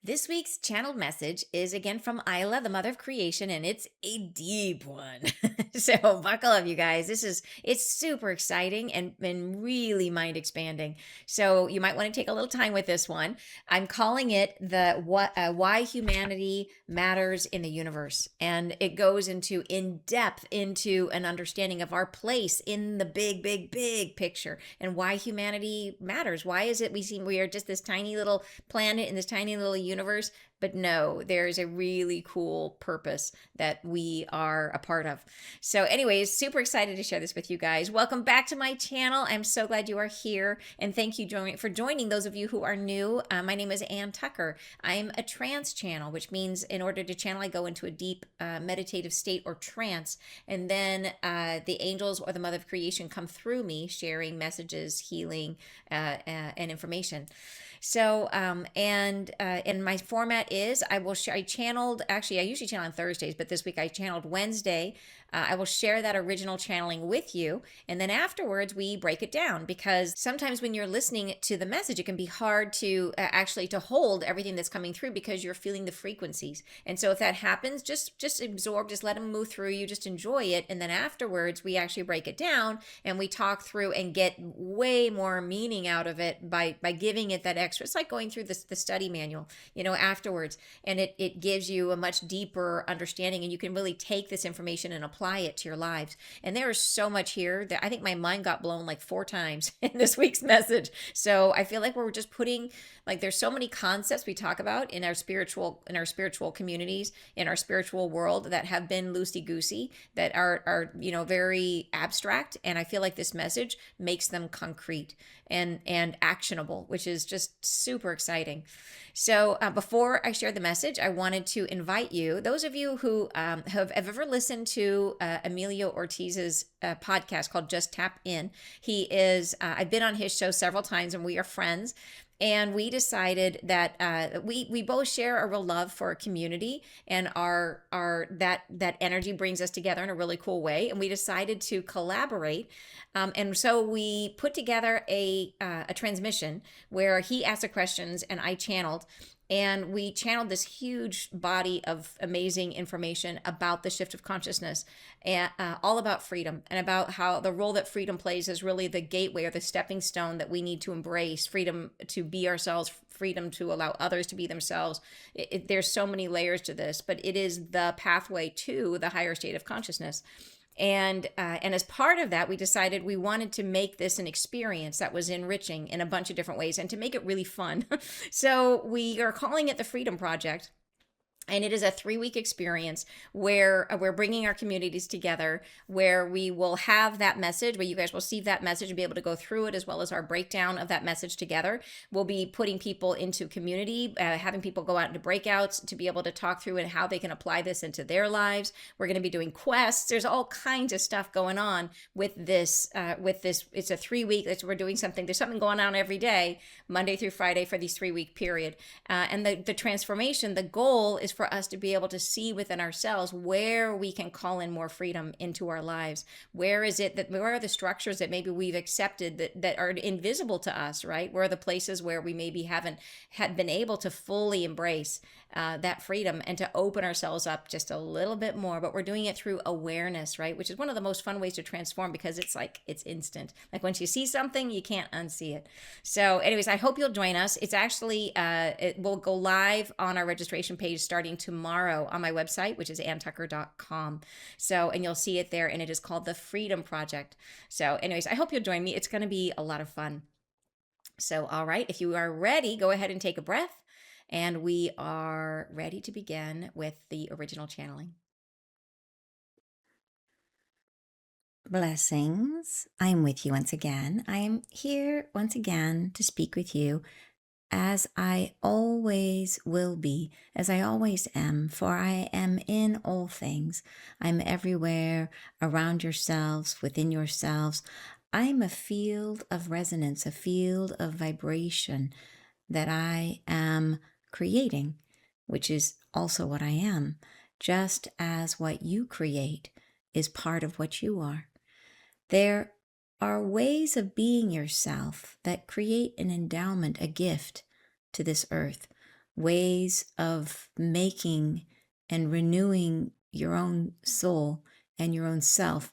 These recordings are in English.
This week's channeled message is again from Isla, the mother of creation, and it's a deep one. So buckle up, you guys. It's super exciting and really mind expanding. So you might want to take a little time with this one. I'm calling it the why humanity matters in the universe, and it goes into in depth into an understanding of our place in the big picture and why humanity matters. Why is it we are just this tiny little planet in this tiny little universe? But no, there's a really cool purpose that we are a part of. So, anyways, super excited to share this with you guys. Welcome back to my channel. I'm so glad you are here. And thank you for joining those of you who are new. My name is Ann Tucker. I'm a trance channel, which means in order to channel, I go into a deep meditative state or trance. And then the angels or the mother of creation come through me, sharing messages, healing, and information. So, and my format is I will share. I channeled actually. I usually channel on Thursdays, but this week I channeled Wednesday. I will share that original channeling with you, and then afterwards we break it down because sometimes when you're listening to the message, it can be hard to actually to hold everything that's coming through because you're feeling the frequencies. And so if that happens, just absorb, just let them move through you, just enjoy it, and then afterwards we actually break it down and we talk through and get way more meaning out of it by giving it that extra. It's like going through the study manual, afterwards, and it gives you a much deeper understanding, and you can really take this information and apply it to your lives. And there is so much here that I think my mind got blown like 4 times in this week's message. So I feel like we're just putting there's so many concepts we talk about in our spiritual communities, in our spiritual world that have been loosey goosey, that are very abstract, and I feel like this message makes them concrete and actionable, which is just super exciting. So before I share the message, I wanted to invite you, those of you who have ever listened to Emilio Ortiz's podcast called Just Tap In. He is, I've been on his show several times and we are friends. And we decided that we both share a real love for a community, and that energy brings us together in a really cool way. And we decided to collaborate, and so we put together a transmission where he asked the questions and I channeled. And we channeled this huge body of amazing information about the shift of consciousness, and all about freedom and about how the role that freedom plays is really the gateway or the stepping stone that we need to embrace. Freedom to be ourselves, freedom to allow others to be themselves. There's so many layers to this, but it is the pathway to the higher state of consciousness. And as part of that, we decided we wanted to make this an experience that was enriching in a bunch of different ways and to make it really fun. So we are calling it the Freedom Project. And it is a 3-week experience where we're bringing our communities together, where we will have that message, where you guys will receive that message and be able to go through it, as well as our breakdown of that message together. We'll be putting people into community, having people go out into breakouts to be able to talk through and how they can apply this into their lives. We're going to be doing quests. There's all kinds of stuff going on with this. It's a 3-week. We're doing something. There's something going on every day, Monday through Friday, for these 3-week period. And the transformation, the goal is for us to be able to see within ourselves where we can call in more freedom into our lives. Where are the structures that maybe we've accepted that are invisible to us, right? Where are the places where we maybe haven't had been able to fully embrace that freedom and to open ourselves up just a little bit more. But we're doing it through awareness, right? Which is one of the most fun ways to transform, because it's instant. Like once you see something, you can't unsee it. So anyways, I hope you'll join us. It's actually, it will go live on our registration page starting tomorrow on my website, which is antucker.com. So, and you'll see it there, and it is called the Freedom Project. So anyways, I hope you'll join me. It's going to be a lot of fun. So, all right, if you are ready, go ahead and take a breath. And we are ready to begin with the original channeling. Blessings. I'm with you once again. I am here once again to speak with you, as I always will be, as I always am, for I am in all things. I'm everywhere, around yourselves, within yourselves. I'm a field of resonance, a field of vibration that I am creating, which is also what I am, just as what you create is part of what you are. There are ways of being yourself that create an endowment, a gift to this earth. ways of making and renewing your own soul and your own self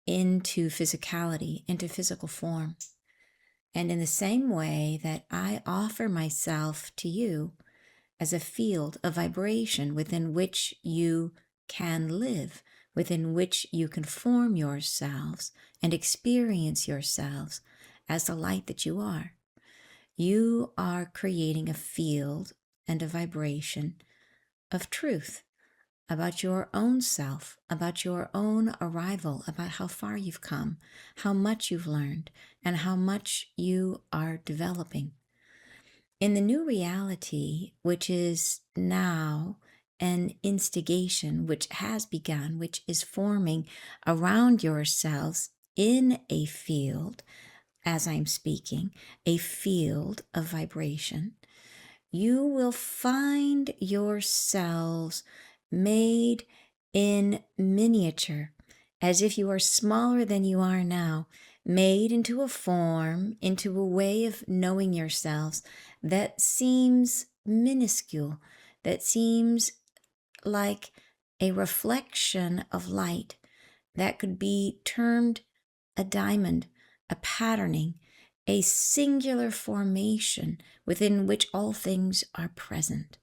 into physicality, into physical form. And in the same way that I offer myself to you as a field of vibration within which you can live, within which you can form yourselves and experience yourselves as the light that you are. You are creating a field and a vibration of truth about your own self, about your own arrival, about how far you've come, how much you've learned, and how much you are developing. In the new reality, which is now an instigation which has begun, which is forming around yourselves in a field, as I'm speaking, a field of vibration, you will find yourselves made in miniature, as if you are smaller than you are now, made into a form, into a way of knowing yourselves that seems minuscule, that seems like a reflection of light that could be termed a diamond, a patterning, a singular formation within which all things are present.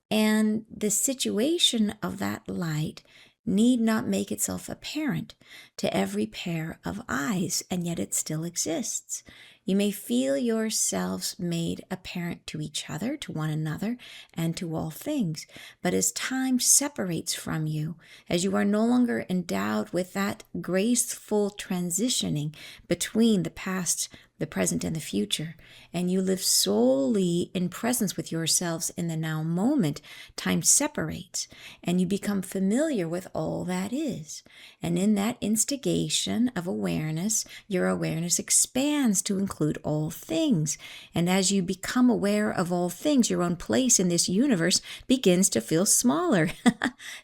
And the situation of that light need not make itself apparent to every pair of eyes, and yet it still exists. You may feel yourselves made apparent to each other, to one another, and to all things. But as time separates from you, as you are no longer endowed with that graceful transitioning between the past, the present, and the future, and you live solely in presence with yourselves in the now moment, time separates, and you become familiar with all that is. And in that instigation of awareness, your awareness expands to include all things. And as you become aware of all things, your own place in this universe begins to feel smaller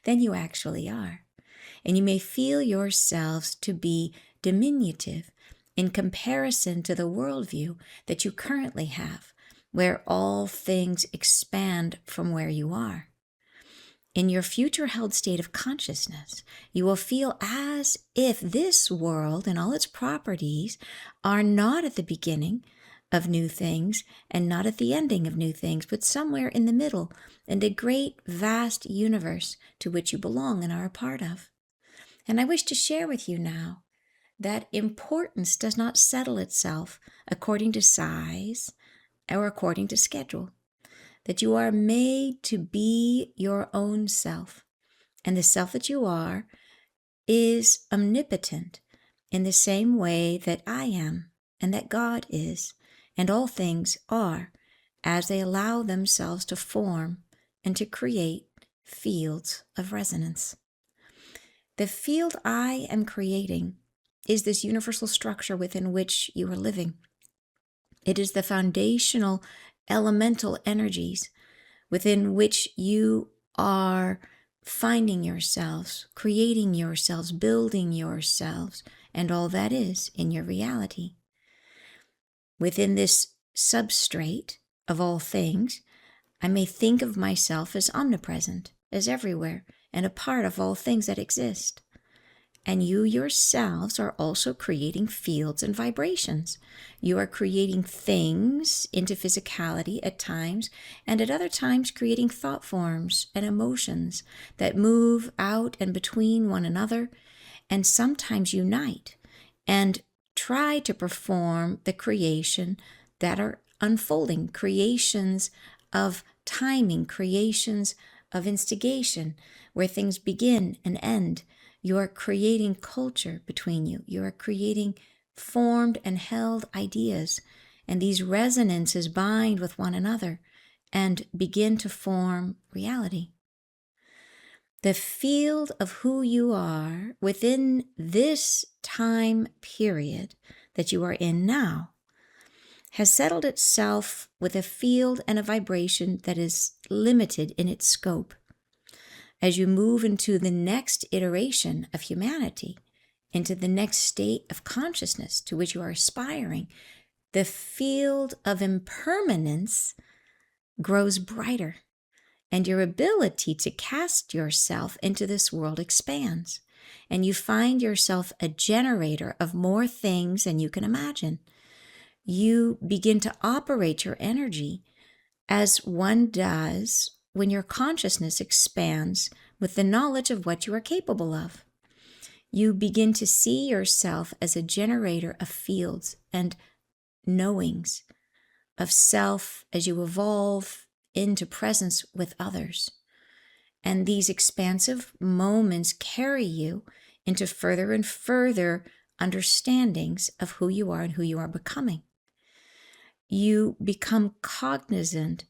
than you actually are. And you may feel yourselves to be diminutive in comparison to the worldview that you currently have, where all things expand from where you are. In your future held state of consciousness, you will feel as if this world and all its properties are not at the beginning of new things and not at the ending of new things, but somewhere in the middle, in the great vast universe to which you belong and are a part of. And I wish to share with you now that importance does not settle itself according to size or according to schedule, that you are made to be your own self, and the self that you are is omnipotent in the same way that I am and that God is, and all things are, as they allow themselves to form and to create fields of resonance. The field I am creating is this universal structure within which you are living. It is the foundational elemental energies within which you are finding yourselves, creating yourselves, building yourselves, and all that is in your reality. Within this substrate of all things, I may think of myself as omnipresent, as everywhere, and a part of all things that exist. And you yourselves are also creating fields and vibrations. You are creating things into physicality at times, and at other times creating thought forms and emotions that move out and between one another, and sometimes unite and try to perform the creation that are unfolding, creations of timing, creations of instigation, where things begin and end. You are creating culture between you. You are creating formed and held ideas, and these resonances bind with one another and begin to form reality. The field of who you are within this time period that you are in now has settled itself with a field and a vibration that is limited in its scope. As you move into the next iteration of humanity, into the next state of consciousness to which you are aspiring, the field of impermanence grows brighter, and your ability to cast yourself into this world expands. And you find yourself a generator of more things than you can imagine. You begin to operate your energy as one does when your consciousness expands with the knowledge of what you are capable of. You begin to see yourself as a generator of fields and knowings of self as you evolve into presence with others. And these expansive moments carry you into further and further understandings of who you are and who you are becoming. You become cognizant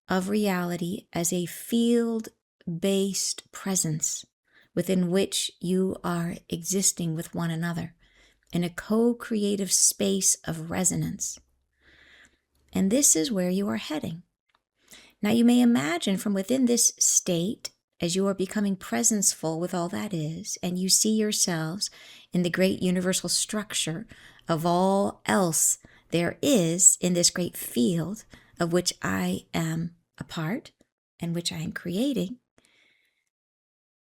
of reality as a field-based presence within which you are existing with one another in a co-creative space of resonance. And this is where you are heading. Now you may imagine from within this state, as you are becoming presenceful with all that is, and you see yourselves in the great universal structure of all else there is in this great field of which I am a part and which I am creating,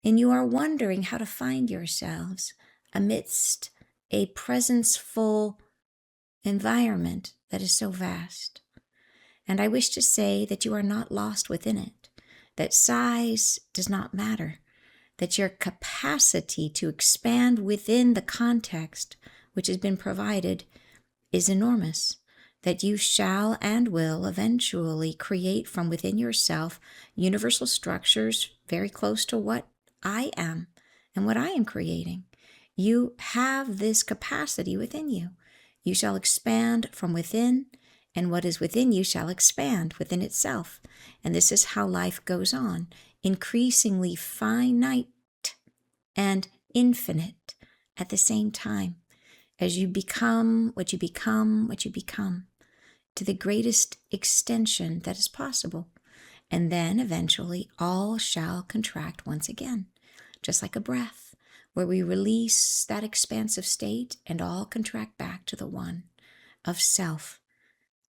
and you are wondering how to find yourselves amidst a presenceful environment that is so vast. And I wish to say that you are not lost within it, that size does not matter, that your capacity to expand within the context which has been provided is enormous, that you shall and will eventually create from within yourself universal structures very close to what I am and what I am creating. You have this capacity within you. You shall expand from within, and what is within you shall expand within itself. And this is how life goes on, increasingly finite and infinite at the same time, as you become what you become, what you become, to the greatest extension that is possible. And then eventually all shall contract once again, just like a breath, where we release that expansive state and all contract back to the one of self,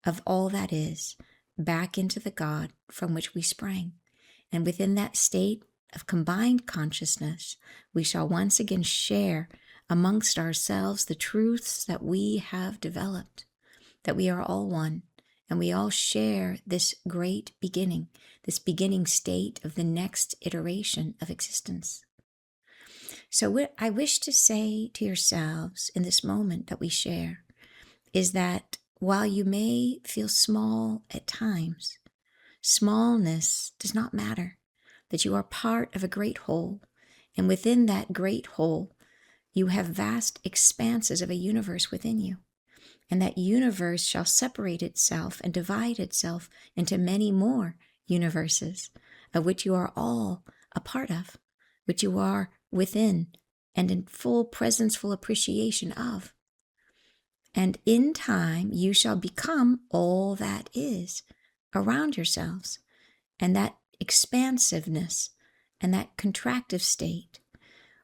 of all that is, back into the God from which we sprang. And within that state of combined consciousness, we shall once again share amongst ourselves the truths that we have developed, that we are all one, and we all share this great beginning, this beginning state of the next iteration of existence. So what I wish to say to yourselves in this moment that we share is that while you may feel small at times, smallness does not matter, that you are part of a great whole, and within that great whole, you have vast expanses of a universe within you. And that universe shall separate itself and divide itself into many more universes, of which you are all a part of, which you are within and in full presence, full appreciation of. And in time, you shall become all that is around yourselves, and that expansiveness and that contractive state.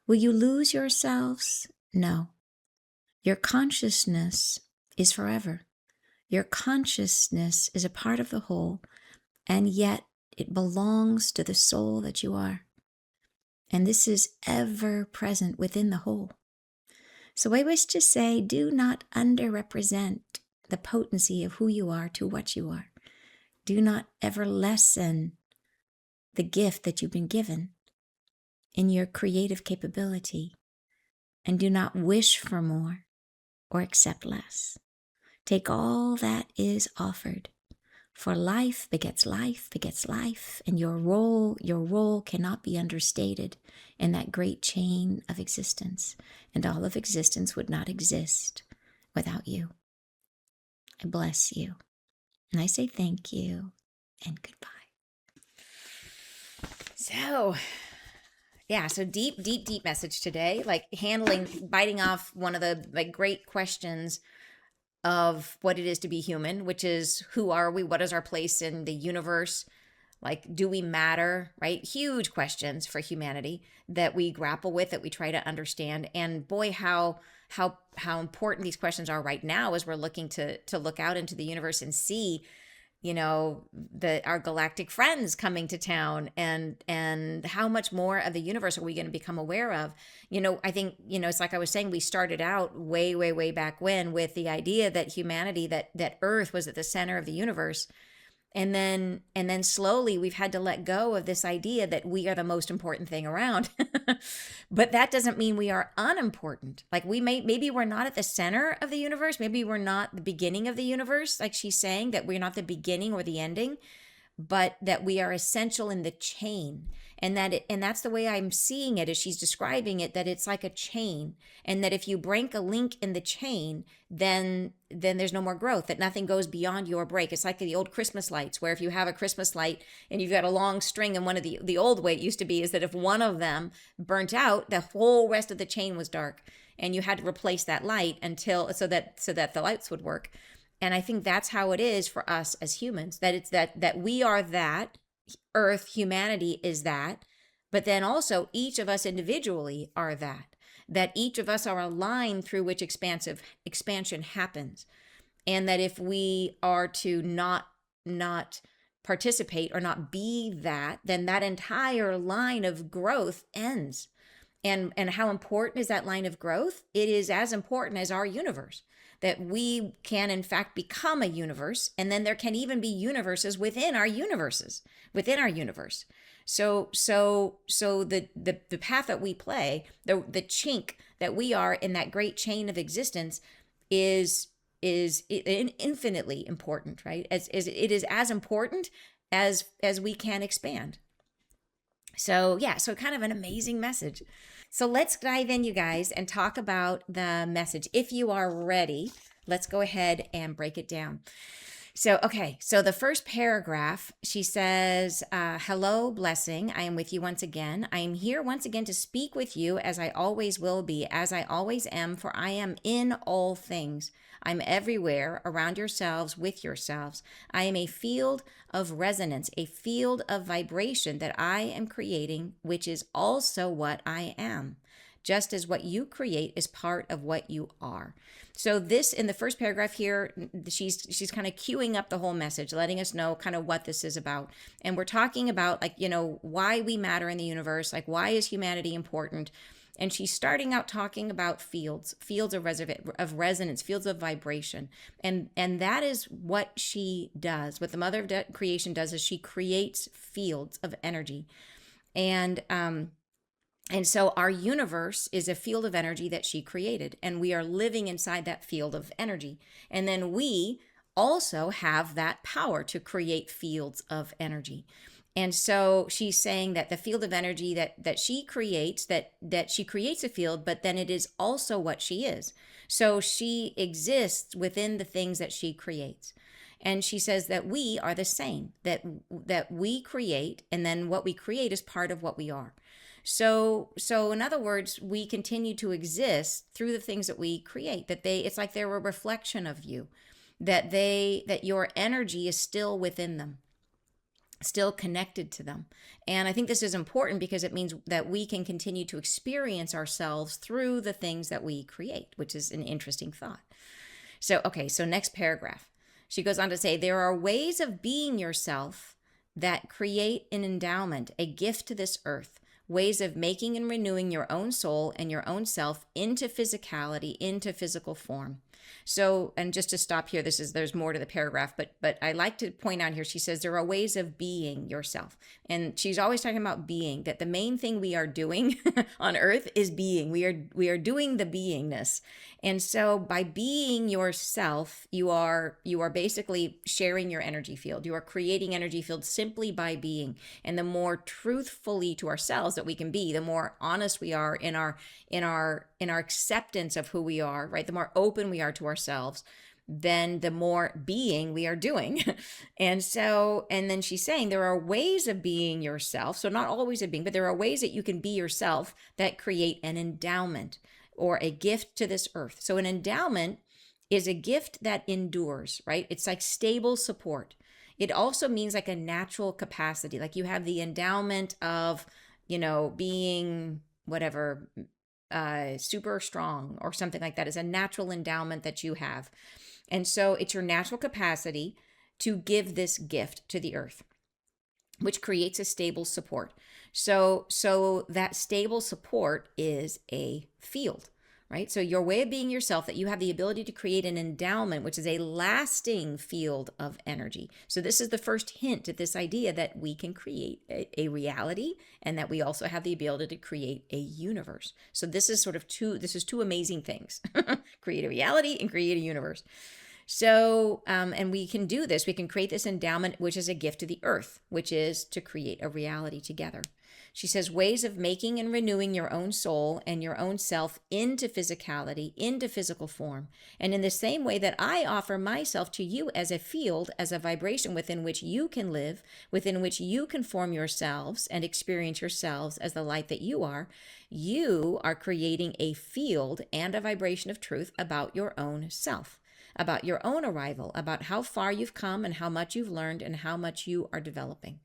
Will you lose yourselves? No. Your consciousness is forever. Your consciousness is a part of the whole, and yet it belongs to the soul that you are. And this is ever present within the whole. So I wish to say, do not underrepresent the potency of who you are to what you are. Do not ever lessen the gift that you've been given in your creative capability, and do not wish for more or accept less. Take all that is offered, for life begets life begets life, and your role cannot be understated in that great chain of existence, and all of existence would not exist without you. I bless you, and I say thank you, and goodbye. So, yeah, so deep, deep, deep message today, like biting off one of the great questions of what it is to be human, which is, who are we? What is our place in the universe? Like, do we matter, right? Huge questions for humanity that we grapple with, that we try to understand. And boy, how important these questions are right now as we're looking to look out into the universe and see our galactic friends coming to town, and how much more of the universe are we going to become aware of? I think, it's like I was saying, we started out way, way, way back when with the idea that humanity, that Earth was at the center of the universe. And then slowly we've had to let go of this idea that we are the most important thing around. But that doesn't mean we are unimportant. Like, maybe we're not at the center of the universe, maybe we're not the beginning of the universe, like she's saying, that we're not the beginning or the ending, but that we are essential in the chain. And that's the way I'm seeing it as she's describing it, that it's like a chain, and that if you break a link in the chain, then there's no more growth, that nothing goes beyond your break. It's like the old Christmas lights, where if you have a Christmas light and you've got a long string, and one of the old way it used to be is that if one of them burnt out, the whole rest of the chain was dark, and you had to replace that light until so that the lights would work. And I think that's how it is for us as humans, that it's that we are that Earth, humanity is that, but then also each of us individually are that each of us are a line through which expansion happens. And that if we are to not participate or not be that, then that entire line of growth ends. And how important is that line of growth? It is as important as our universe, that we can in fact become a universe, and then there can even be universes within our universes, within our universe. So the path that we play, the chink that we are in that great chain of existence, is infinitely important, right? As it is as important as we can expand. So yeah, so kind of an amazing message. So let's dive in, you guys, and talk about the message. If you are ready, let's go ahead and break it down. So, okay, so the first paragraph, she says, hello, blessing. I am with you once again. I am here once again to speak with you as I always will be, as I always am, for I am in all things. I'm everywhere, around yourselves, with yourselves. I am a field of resonance, a field of vibration that I am creating, which is also what I am. Just as what you create is part of what you are. So this, in the first paragraph here, she's kind of queuing up the whole message, letting us know kind of what this is about. And we're talking about, like, why we matter in the universe, like, why is humanity important? And she's starting out talking about fields of resonance, fields of vibration. And that is what she does. What the mother of creation does is she creates fields of energy. And so our universe is a field of energy that she created, and we are living inside that field of energy. And then we also have that power to create fields of energy. And so she's saying that the field of energy that she creates, that she creates a field, but then it is also what she is. So she exists within the things that she creates. And she says that we are the same, that we create, and then what we create is part of what we are. So in other words, we continue to exist through the things that we create, it's like they're a reflection of you, that your energy is still within them, still connected to them. And I think this is important because it means that we can continue to experience ourselves through the things that we create, which is an interesting thought. So, okay, so next paragraph. She goes on to say, there are ways of being yourself that create an endowment, a gift to this earth, ways of making and renewing your own soul and your own self into physicality, into physical form. So, and just to stop here, there's more to the paragraph, but I like to point out here, she says there are ways of being yourself. And she's always talking about being, that the main thing we are doing on earth is being. We are doing the beingness. And so by being yourself, you are basically sharing your energy field. You are creating energy fields simply by being. And the more truthfully to ourselves that we can be, the more honest we are in our acceptance of who we are, right? The more open we are to ourselves, then the more being we are doing. And then she's saying there are ways of being yourself. So not always of being, but there are ways that you can be yourself that create an endowment or a gift to this earth. So an endowment is a gift that endures, right? It's like stable support. It also means like a natural capacity. Like you have the endowment of, being whatever, super strong or something like that, is a natural endowment that you have. And so it's your natural capacity to give this gift to the earth, which creates a stable support. So that stable support is a field, right? So your way of being yourself, that you have the ability to create an endowment, which is a lasting field of energy. So this is the first hint at this idea that we can create a reality, and that we also have the ability to create a universe. So this is two amazing things: create a reality and create a universe. So, and we can do this. We can create this endowment, which is a gift to the earth, which is to create a reality together. She says, ways of making and renewing your own soul and your own self into physicality, into physical form. And in the same way that I offer myself to you as a field, as a vibration within which you can live, within which you can form yourselves and experience yourselves as the light that you are creating a field and a vibration of truth about your own self, about your own arrival, about how far you've come and how much you've learned and how much you are developing.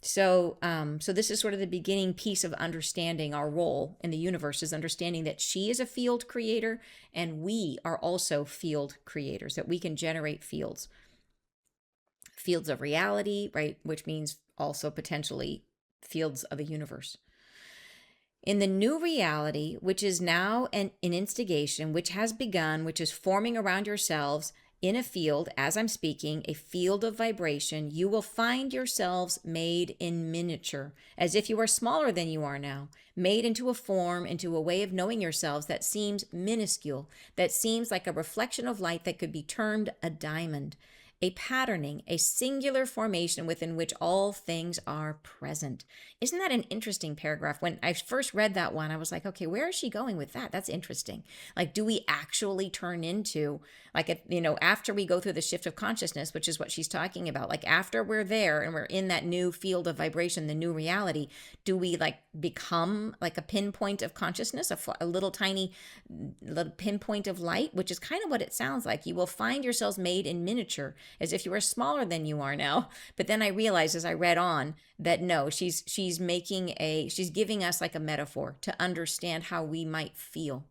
So this is sort of the beginning piece of understanding our role in the universe, is understanding that she is a field creator and we are also field creators, that we can generate fields of reality, right? Which means also potentially fields of a universe. In the new reality, which is now an instigation, which has begun, which is forming around yourselves in a field, as I'm speaking, a field of vibration, you will find yourselves made in miniature, as if you are smaller than you are now, made into a form, into a way of knowing yourselves that seems minuscule, that seems like a reflection of light that could be termed a diamond, a patterning, a singular formation within which all things are present. Isn't that an interesting paragraph? When I first read that one, I was like, okay, where is she going with that? That's interesting. Like, do we actually turn into, like, after we go through the shift of consciousness, which is what she's talking about, like after we're there and we're in that new field of vibration, the new reality, do we like become like a pinpoint of consciousness, a little tiny little pinpoint of light, which is kind of what it sounds like. You will find yourselves made in miniature, as if you were smaller than you are now. But then I realized as I read on that no, she's giving us like a metaphor to understand how we might feel.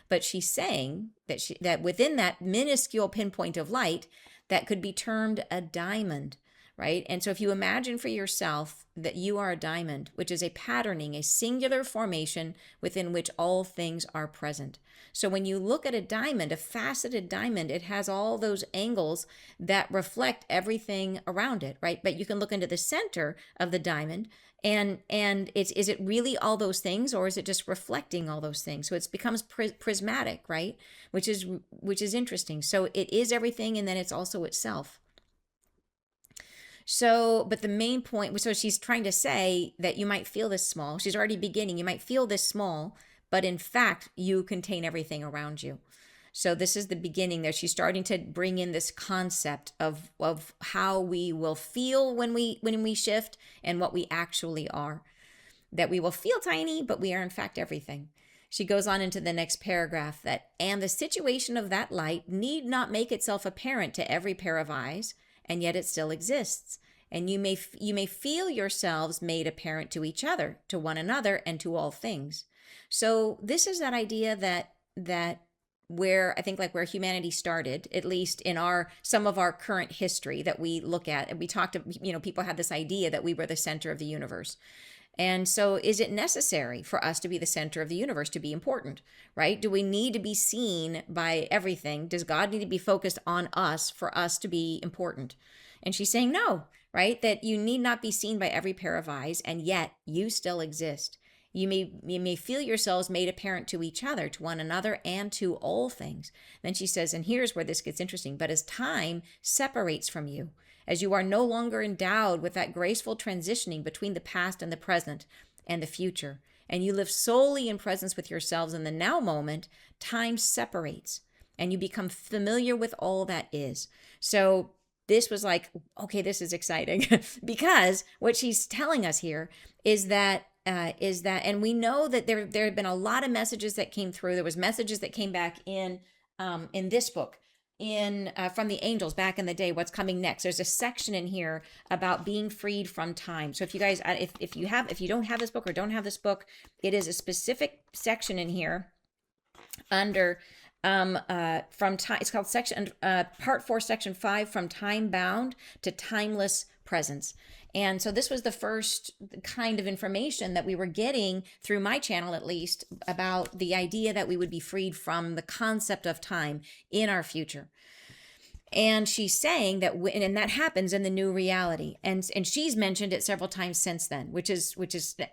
But she's saying that within that minuscule pinpoint of light, that could be termed a diamond, right? And so if you imagine for yourself that you are a diamond, which is a patterning, a singular formation within which all things are present. So when you look at a diamond, a faceted diamond, it has all those angles that reflect everything around it, right? But you can look into the center of the diamond, and is it really all those things, or is it just reflecting all those things? So it becomes prismatic, right? Which is interesting. So it is everything, and then it's also itself. So, but the main point, so she's trying to say that you might feel this small. She's already beginning. You might feel this small, but in fact, you contain everything around you. So this is the beginning there. She's starting to bring in this concept of how we will feel when we shift and what we actually are. That we will feel tiny, but we are in fact everything. She goes on into the next paragraph that, and the situation of that light need not make itself apparent to every pair of eyes, and yet it still exists. And you may feel yourselves made apparent to each other, to one another, and to all things. So this is that idea that where I think like where humanity started, at least in some of our current history that we look at, and we talked, people had this idea that we were the center of the universe. And so is it necessary for us to be the center of the universe to be important, right? Do we need to be seen by everything? Does God need to be focused on us for us to be important? And she's saying no, right? That you need not be seen by every pair of eyes, and yet you still exist. You may feel yourselves made apparent to each other, to one another, and to all things. Then she says, and here's where this gets interesting, but as time separates from you, as you are no longer endowed with that graceful transitioning between the past and the present and the future, and you live solely in presence with yourselves in the now moment, time separates and you become familiar with all that is. So this was like, okay, this is exciting because what she's telling us here is that, and we know that there have been a lot of messages that came through. There was messages that came back in this book, from the angels back in the day. What's coming next? There's a section in here about being freed from time. So if you guys, if you don't have this book or don't have this book, it is a specific section in here under From time, it's called part 4, section 5, from time bound to timeless presence. And so this was the first kind of information that we were getting through my channel, at least, about the idea that we would be freed from the concept of time in our future. And she's saying that and that happens in the new reality, and she's mentioned it several times since then, which is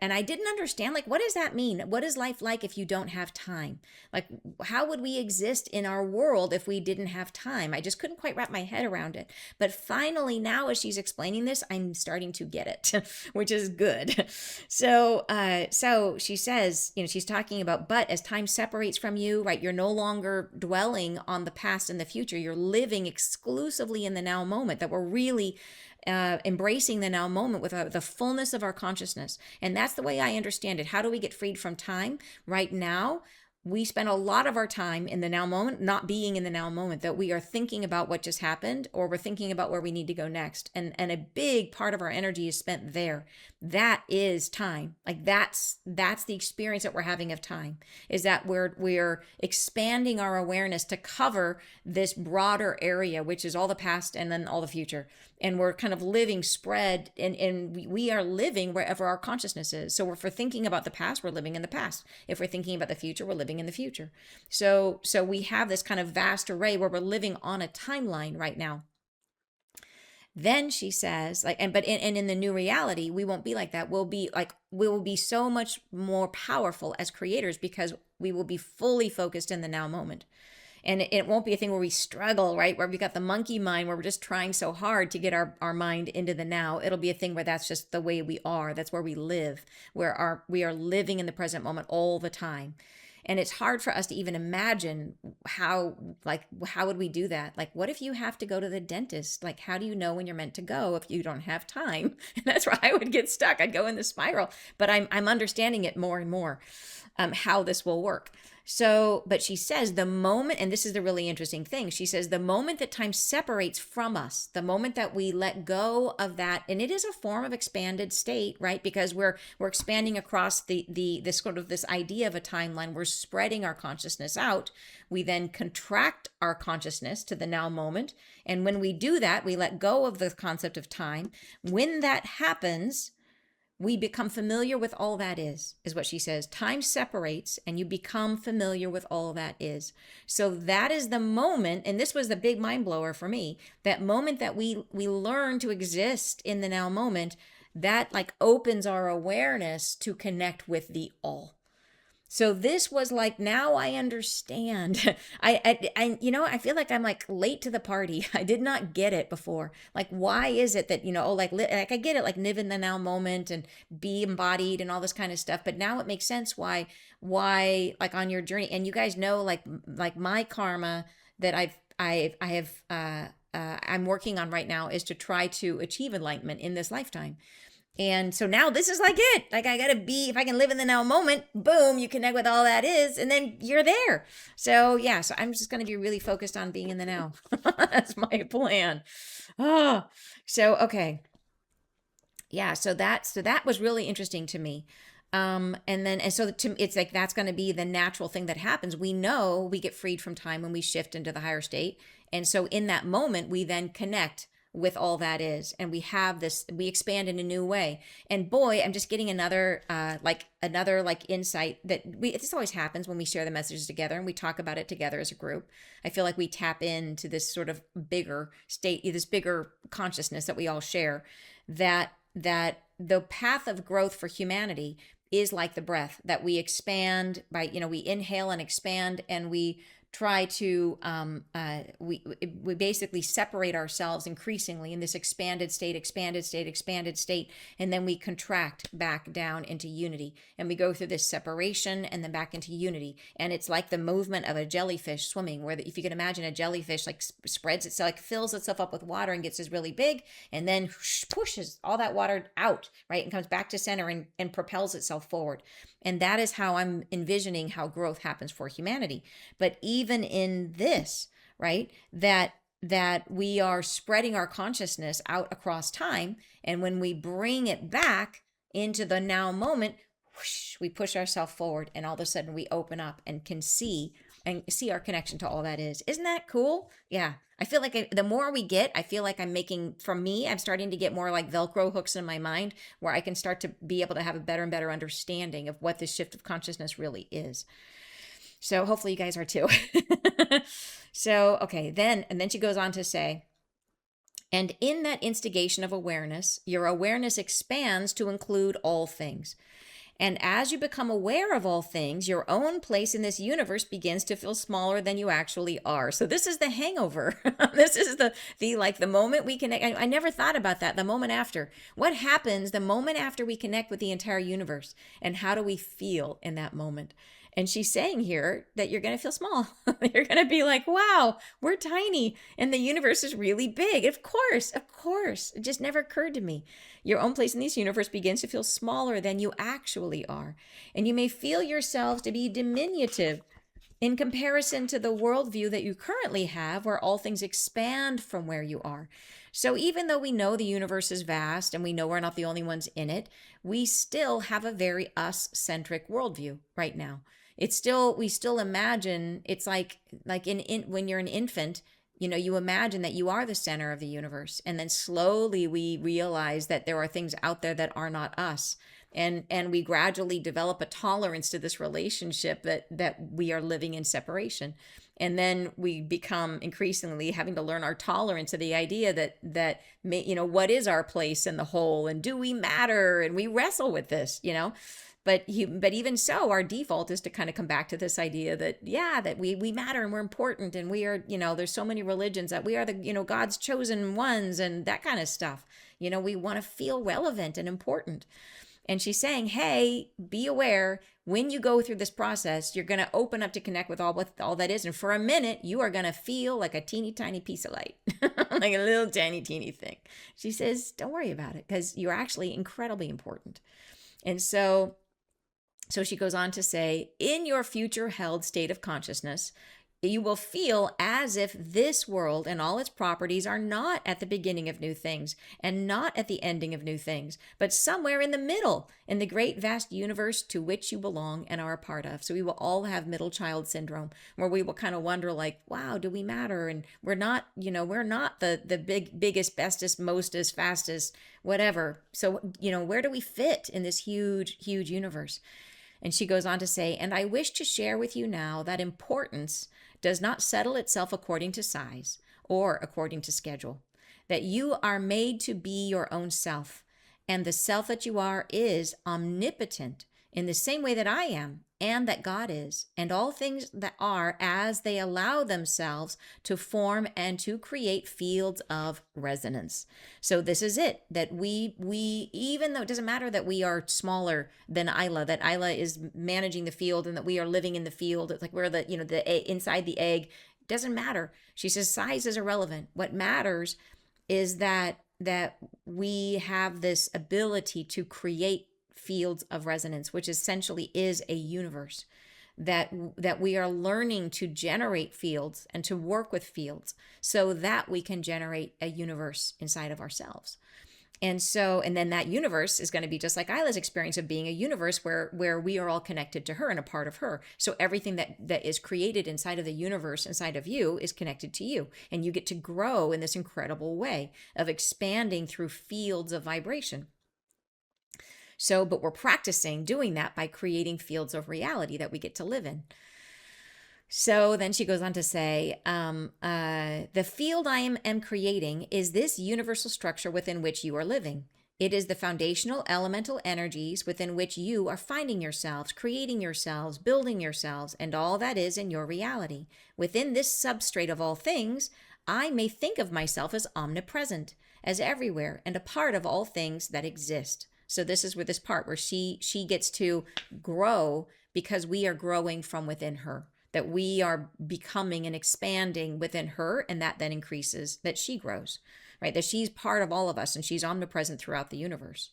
and I didn't understand, like, what does that mean? What is life like if you don't have time? Like, how would we exist in our world if we didn't have time? I just couldn't quite wrap my head around it. But finally, now as she's explaining this, I'm starting to get it, which is good. So she says, she's talking about, but as time separates from you, right, you're no longer dwelling on the past and the future. You're living exclusively in the now moment, that we're really embracing the now moment with the fullness of our consciousness. And that's the way I understand it. How do we get freed from time? Right now, we spend a lot of our time in the now moment, not being in the now moment, that we are thinking about what just happened, or we're thinking about where we need to go next. And a big part of our energy is spent there. That is time. Like, that's the experience that we're having of time, is that we're expanding our awareness to cover this broader area, which is all the past and then all the future. And we're kind of living spread, and we are living wherever our consciousness is. So if we're thinking about the past, we're living in the past. If we're thinking about the future, we're living in the future. So we have this kind of vast array where we're living on a timeline right now. Then she says, like, but in the new reality, we won't be like that. We will be so much more powerful as creators, because we will be fully focused in the now moment. And it won't be a thing where we struggle, right? Where we got the monkey mind, where we're just trying so hard to get our mind into the now. It'll be a thing where that's just the way we are. That's where we live, where we are living in the present moment all the time. And it's hard for us to even imagine how would we do that? Like, what if you have to go to the dentist? Like, how do you know when you're meant to go if you don't have time? And that's where I would get stuck. I'd go in the spiral. But I'm understanding it more and more, how this will work. So, but she says the moment, and this is the really interesting thing, she says the moment that time separates from us, the moment that we let go of that, and it is a form of expanded state, right? Because we're expanding across this sort of this idea of a timeline. We're spreading our consciousness out. We then contract our consciousness to the now moment. And when we do that, we let go of the concept of time. When that happens, we become familiar with all that is what she says. Time separates and you become familiar with all that is. So that is the moment, and this was the big mind blower for me, that moment that we learn to exist in the now moment, that like opens our awareness to connect with the all. So this was like, now I understand. I feel like I'm like late to the party. I did not get it before. Like, why is it that, like I get it, like live in the now moment and be embodied and all this kind of stuff. But now it makes sense why, like on your journey, and you guys know, like my karma that I'm working on right now is to try to achieve enlightenment in this lifetime. And so now this is like it. Like, I gotta be, if I can live in the now moment, boom, you connect with all that is, and then you're there. So yeah, so I'm just gonna be really focused on being in the now. That's my plan. Oh, so okay. Yeah, so that was really interesting to me. And so it's like, that's going to be the natural thing that happens. We know we get freed from time when we shift into the higher state. And so in that moment, we then connect with all that is, and we expand in a new way. And boy, I'm just getting another insight that this always happens when we share the messages together and we talk about it together as a group. I feel like we tap into this sort of bigger state, this bigger consciousness that we all share, that the path of growth for humanity is like the breath, that we expand by, we inhale and expand, and we try to we basically separate ourselves increasingly in this expanded state, and then we contract back down into unity, and we go through this separation and then back into unity. And it's like the movement of a jellyfish swimming, where if you can imagine a jellyfish like spreads itself, like fills itself up with water and gets this really big, and then pushes all that water out, right, and comes back to center and propels itself forward. And that is how I'm envisioning how growth happens for humanity. But even in this, right, that we are spreading our consciousness out across time. And when we bring it back into the now moment, whoosh, we push ourselves forward, and all of a sudden we open up and can see and see our connection to all that is. Isn't that cool? Yeah. I feel like the more we get, I feel like I'm making, for me, I'm starting to get more like Velcro hooks in my mind where I can start to be able to have a better and better understanding of what this shift of consciousness really is. So hopefully you guys are too. So, okay, and then she goes on to say, and in that instigation of awareness, your awareness expands to include all things. And as you become aware of all things, your own place in this universe begins to feel smaller than you actually are. So this is the hangover. This is the like the moment we connect. I never thought about that. The moment after. What happens the moment after we connect with the entire universe? And how do we feel in that moment? And she's saying here that you're going to feel small. You're going to be like, wow, we're tiny and the universe is really big. Of course, of course. It just never occurred to me. Your own place in this universe begins to feel smaller than you actually are. And you may feel yourselves to be diminutive in comparison to the worldview that you currently have, where all things expand from where you are. So even though we know the universe is vast and we know we're not the only ones in it, we still have a very us-centric worldview right now. We still imagine, it's like in when you're an infant, you imagine that you are the center of the universe. And then slowly we realize that there are things out there that are not us. And we gradually develop a tolerance to this relationship that we are living in separation. And then we become increasingly having to learn our tolerance to the idea that what is our place in the whole, and do we matter? And we wrestle with this. But even so, our default is to kind of come back to this idea that, yeah, that we matter and we're important, and we are, there's so many religions that we are the, God's chosen ones and that kind of stuff. We want to feel relevant and important. And she's saying, hey, be aware when you go through this process, you're going to open up to connect with all that is. And for a minute, you are going to feel like a teeny tiny piece of light, like a little tiny, teeny thing. She says, don't worry about it, because you're actually incredibly important. And so she goes on to say, in your future held state of consciousness, you will feel as if this world and all its properties are not at the beginning of new things and not at the ending of new things, but somewhere in the middle in the great vast universe to which you belong and are a part of. So we will all have middle child syndrome, where we will kind of wonder like, wow, do we matter? And we're not the biggest, bestest, mostest, fastest, whatever. So, where do we fit in this huge, huge universe? And she goes on to say, and I wish to share with you now that importance does not settle itself according to size or according to schedule, that you are made to be your own self, and the self that you are is omnipotent in the same way that I am and that God is, and all things that are as they allow themselves to form and to create fields of resonance. So this is it, that we even though it doesn't matter that we are smaller than Isla, that Isla is managing the field and that we are living in the field, it's like we're the inside the egg, doesn't matter. She says size is irrelevant. What matters is that we have this ability to create fields of resonance, which essentially is a universe, that we are learning to generate fields and to work with fields so that we can generate a universe inside of ourselves. And then that universe is going to be just like Isla's experience of being a universe where we are all connected to her and a part of her. So everything that is created inside of the universe, inside of you, is connected to you. And you get to grow in this incredible way of expanding through fields of vibration. So, but we're practicing doing that by creating fields of reality that we get to live in. So then she goes on to say, the field I am creating is this universal structure within which you are living. It is the foundational elemental energies within which you are finding yourselves, creating yourselves, building yourselves, and all that is in your reality. Within this substrate of all things, I may think of myself as omnipresent, as everywhere, and a part of all things that exist. So this is where this part where she gets to grow, because we are growing from within her, that we are becoming and expanding within her, and that then increases, that she grows, right? That she's part of all of us and she's omnipresent throughout the universe.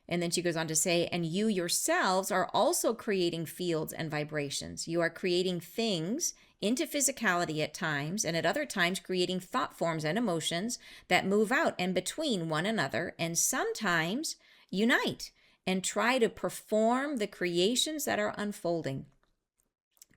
And then she goes on to say, and you yourselves are also creating fields and vibrations. You are creating things into physicality at times, and at other times creating thought forms and emotions that move out and between one another, and sometimes unite and try to perform the creations that are unfolding.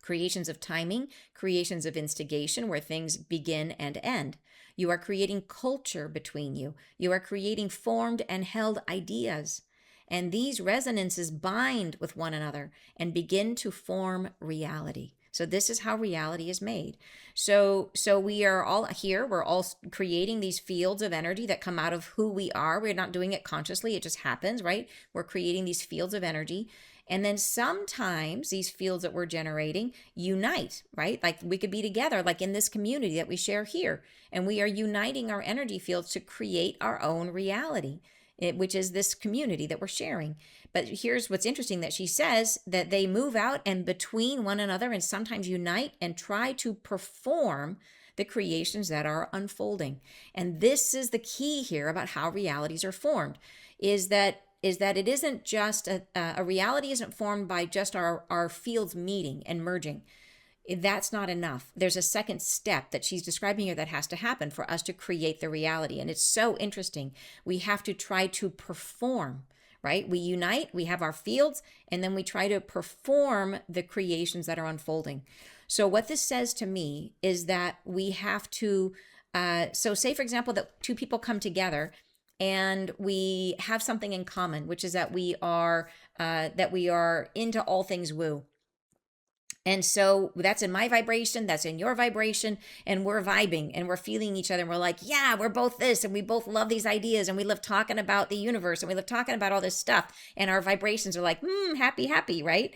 Creations of timing, creations of instigation, where things begin and end. You are creating culture between you. You are creating formed and held ideas. And these resonances bind with one another and begin to form reality. So this is how reality is made. So we are all here, we're all creating these fields of energy that come out of who we are. We're not doing it consciously, it just happens, right? We're creating these fields of energy. And then sometimes these fields that we're generating unite, right? Like we could be together, like in this community that we share here, and we are uniting our energy fields to create our own reality, which is this community that we're sharing. But here's what's interesting, that she says that they move out and between one another and sometimes unite and try to perform the creations that are unfolding. And this is the key here about how realities are formed, is that it isn't just a reality isn't formed by just our fields meeting and merging. That's not enough. There's a second step that she's describing here that has to happen for us to create the reality. And it's so interesting. We have to try to perform, right? We unite, we have our fields, and then we try to perform the creations that are unfolding. So what this says to me is that we have to, so say for example, that two people come together and we have something in common, which is that we are into all things woo. And so that's in my vibration, that's in your vibration, and we're vibing and we're feeling each other. And we're like, yeah, we're both this, and we both love these ideas, and we love talking about the universe, and we love talking about all this stuff. And our vibrations are like, happy, happy, right?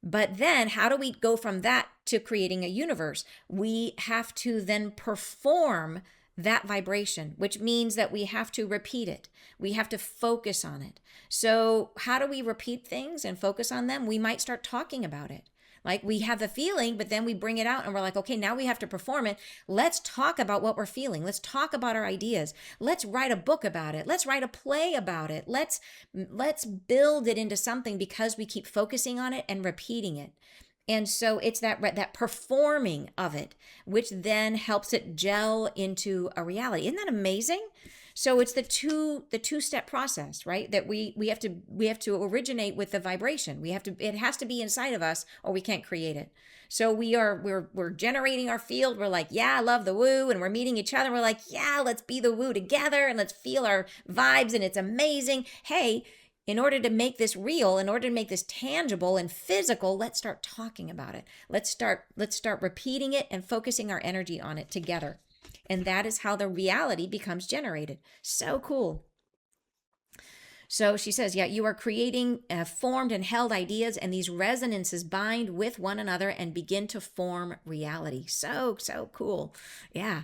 But then how do we go from that to creating a universe? We have to then perform that vibration, which means that we have to repeat it. We have to focus on it. So, how do we repeat things and focus on them? We might start talking about it. Like we have the feeling, but then we bring it out and we're like, okay, now we have to perform it. Let's talk about what we're feeling. Let's talk about our ideas. Let's write a book about it. Let's write a play about it. Let's build it into something because we keep focusing on it and repeating it. And so it's that performing of it, which then helps it gel into a reality. Isn't that amazing? So it's the two-step process, right? That we have to originate with the vibration. It has to be inside of us or we can't create it. So we're generating our field. We're like, yeah, I love the woo, and we're meeting each other. We're like, yeah, let's be the woo together and let's feel our vibes and it's amazing. Hey, in order to make this real, in order to make this tangible and physical, let's start talking about it. Let's start repeating it and focusing our energy on it together. And that is how the reality becomes generated. So cool. So she says, yeah, you are creating formed and held ideas, and these resonances bind with one another and begin to form reality. So cool. Yeah.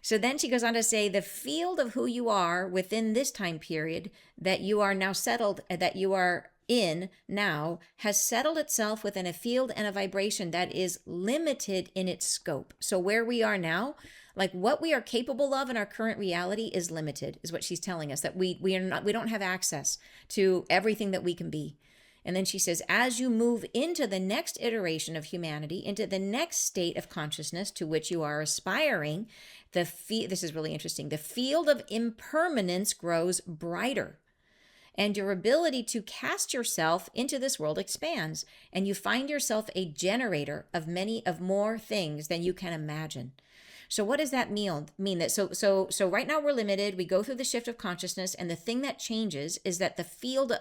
So then she goes on to say, the field of who you are within this time period that you are now settled, that you are in now, has settled itself within a field and a vibration that is limited in its scope. So where we are now, like what we are capable of in our current reality is limited, is what she's telling us, that we don't have access to everything that we can be. And then she says, as you move into the next iteration of humanity, into the next state of consciousness to which you are aspiring, this is really interesting, the field of impermanence grows brighter. And your ability to cast yourself into this world expands, and you find yourself a generator of more things than you can imagine. So what does that mean? That so right now we're limited. We go through the shift of consciousness, and the thing that changes is that the field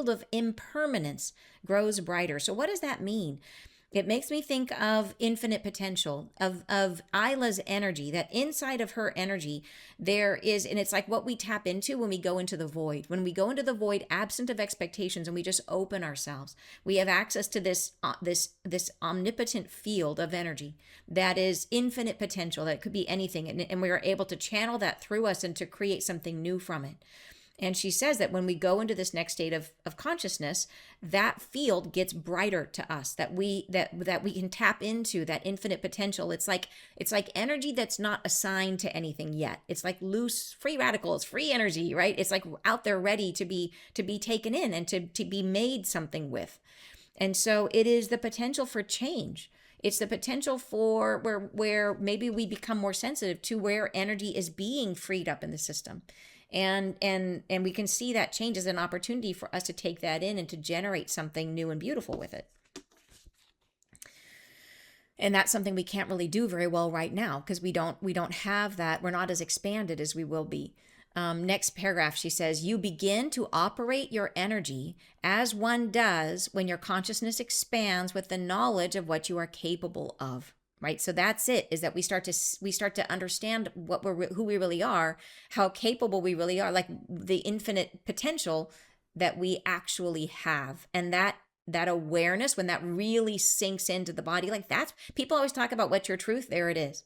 of impermanence grows brighter. So what does that mean? It makes me think of infinite potential, of Isla's energy, that inside of her energy there is, and it's like what we tap into when we go into the void. When we go into the void absent of expectations and we just open ourselves, we have access to this omnipotent field of energy that is infinite potential, that could be anything. And we are able to channel that through us and to create something new from it. And she says that when we go into this next state of consciousness, that field gets brighter to us, that we can tap into that infinite potential. It's like energy that's not assigned to anything yet. It's like loose, free radicals, free energy, right? It's like out there ready to be taken in and to be made something with. And so it is the potential for change. It's the potential for where maybe we become more sensitive to where energy is being freed up in the system. And we can see that change as an opportunity for us to take that in and to generate something new and beautiful with it. And that's something we can't really do very well right now because we don't have that. We're not as expanded as we will be. Next paragraph, she says, you begin to operate your energy as one does when your consciousness expands with the knowledge of what you are capable of. Right. So that's it, is that we start to understand who we really are, how capable we really are, like the infinite potential that we actually have. And that awareness, when that really sinks into the body, like that's, people always talk about what's your truth, there it is.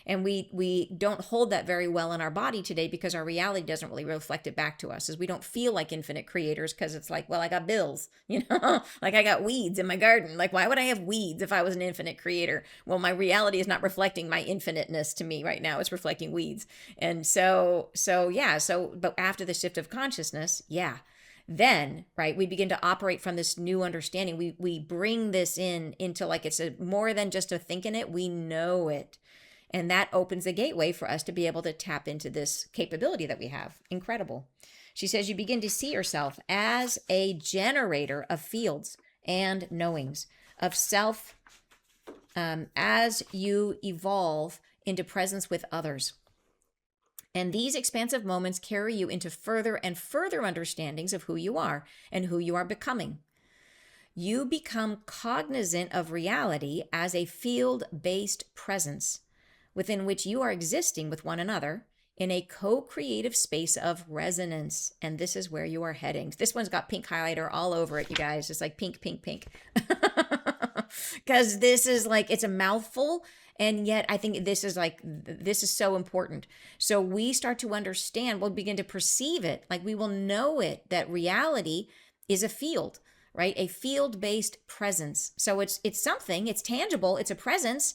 And we don't hold that very well in our body today because our reality doesn't really reflect it back to us, as we don't feel like infinite creators, because it's like, well, I got bills, like I got weeds in my garden. Like, why would I have weeds if I was an infinite creator? Well, my reality is not reflecting my infiniteness to me right now. It's reflecting weeds. And but after the shift of consciousness, yeah, then, right, we begin to operate from this new understanding. We bring this into, like, it's more than just a thinking it, we know it. And that opens the gateway for us to be able to tap into this capability that we have. Incredible. She says you begin to see yourself as a generator of fields and knowings of self, as you evolve into presence with others. And these expansive moments carry you into further and further understandings of who you are and who you are becoming. You become cognizant of reality as a field-based presence within which you are existing with one another in a co-creative space of resonance. And this is where you are heading. This one's got pink highlighter all over it, you guys. It's like pink, pink, pink. Because this is like, it's a mouthful. And yet I think this is so important. So we start to understand, we'll begin to perceive it, like we will know it, that reality is a field, right? A field-based presence. So it's something, it's tangible, it's a presence.